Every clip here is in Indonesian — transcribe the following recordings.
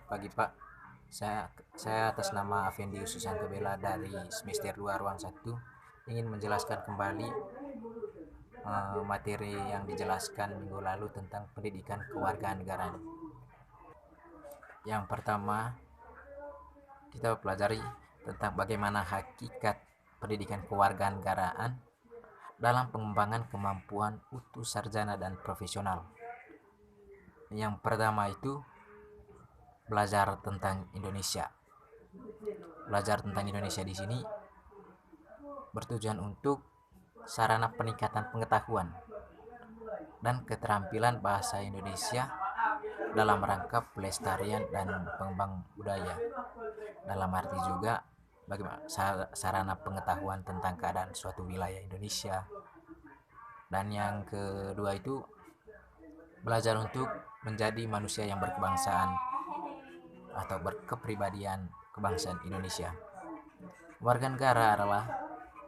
pagi Pak. Saya atas nama Afendi Susanto Bella dari semester 2 ruang 1 ingin menjelaskan kembali materi yang dijelaskan minggu lalu tentang pendidikan kewarganegaraan. Yang pertama, kita pelajari tentang bagaimana hakikat pendidikan kewarganegaraan dalam pengembangan kemampuan utuh sarjana dan profesional. Yang pertama itu belajar tentang Indonesia. Belajar tentang Indonesia di sini bertujuan untuk sarana peningkatan pengetahuan dan keterampilan bahasa Indonesia dalam rangka pelestarian dan pengembang budaya. Dalam arti juga bagaimana sarana pengetahuan tentang keadaan suatu wilayah Indonesia. Dan yang kedua itu belajar untuk menjadi manusia yang berkebangsaan atau berkepribadian kebangsaan Indonesia. Warga negara adalah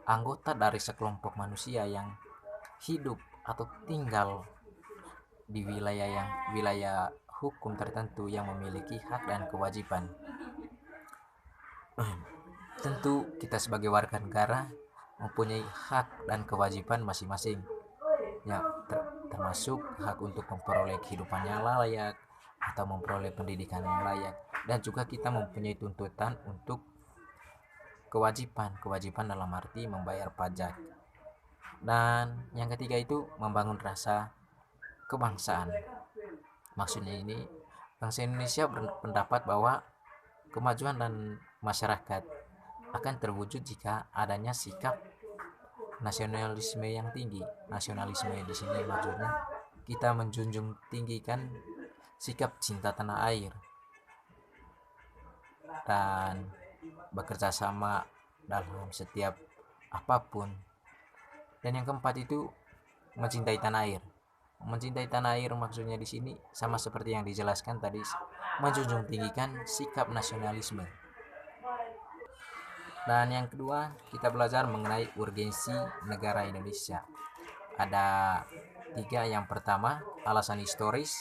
anggota dari sekelompok manusia yang hidup atau tinggal di wilayah hukum tertentu yang memiliki hak dan kewajiban. Tentu kita sebagai warga negara mempunyai hak dan kewajiban masing-masing. Ya, termasuk hak untuk memperoleh kehidupan yang layak atau memperoleh pendidikan yang layak, dan juga kita mempunyai tuntutan untuk kewajiban dalam arti membayar pajak. Dan yang ketiga itu membangun rasa kebangsaan. Maksudnya ini, bangsa Indonesia berpendapat bahwa kemajuan dan masyarakat akan terwujud jika adanya sikap nasionalisme yang tinggi. Nasionalisme di sini maksudnya kita menjunjung tinggikan sikap cinta tanah air dan bekerja sama dalam setiap apapun. Dan yang keempat itu mencintai tanah air. Mencintai tanah air maksudnya di sini sama seperti yang dijelaskan tadi, menjunjung tinggikan sikap nasionalisme. Dan yang kedua, kita belajar mengenai urgensi negara Indonesia. Ada 3. Yang pertama, alasan historis,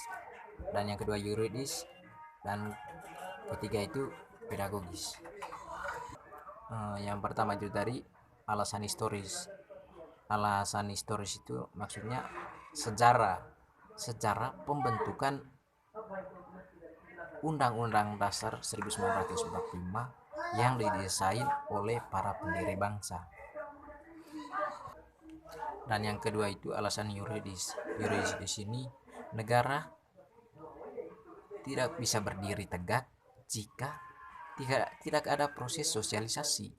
dan yang kedua yuridis, dan ketiga itu pedagogis. Yang pertama itu dari alasan historis. Alasan historis itu maksudnya sejarah pembentukan Undang-Undang Dasar 1945 yang didesain oleh para pendiri bangsa. Dan yang kedua itu alasan yuridis. Yuridis di sini, negara tidak bisa berdiri tegak jika tidak ada proses sosialisasi.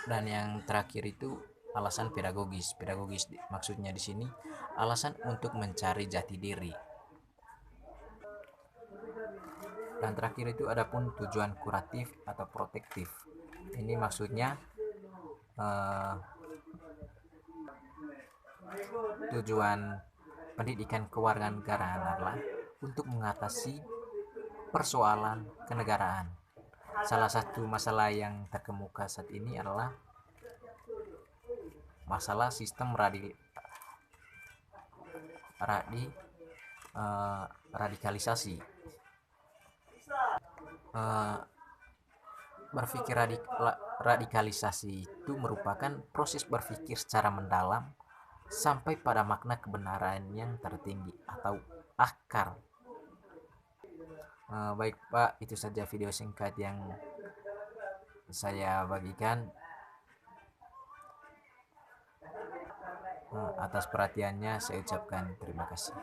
Dan yang terakhir itu alasan pedagogis. Pedagogis maksudnya di sini alasan untuk mencari jati diri. Dan terakhir itu adapun tujuan kuratif atau protektif. Ini maksudnya tujuan pendidikan kewarganegaraan adalah untuk mengatasi persoalan kenegaraan. Salah satu masalah yang terkemuka saat ini adalah masalah sistem radikalisasi. Berpikir radikalisasi itu merupakan proses berpikir secara mendalam sampai pada makna kebenaran yang tertinggi atau akar. Baik Pak, itu saja video singkat yang saya bagikan. Atas perhatiannya saya ucapkan terima kasih.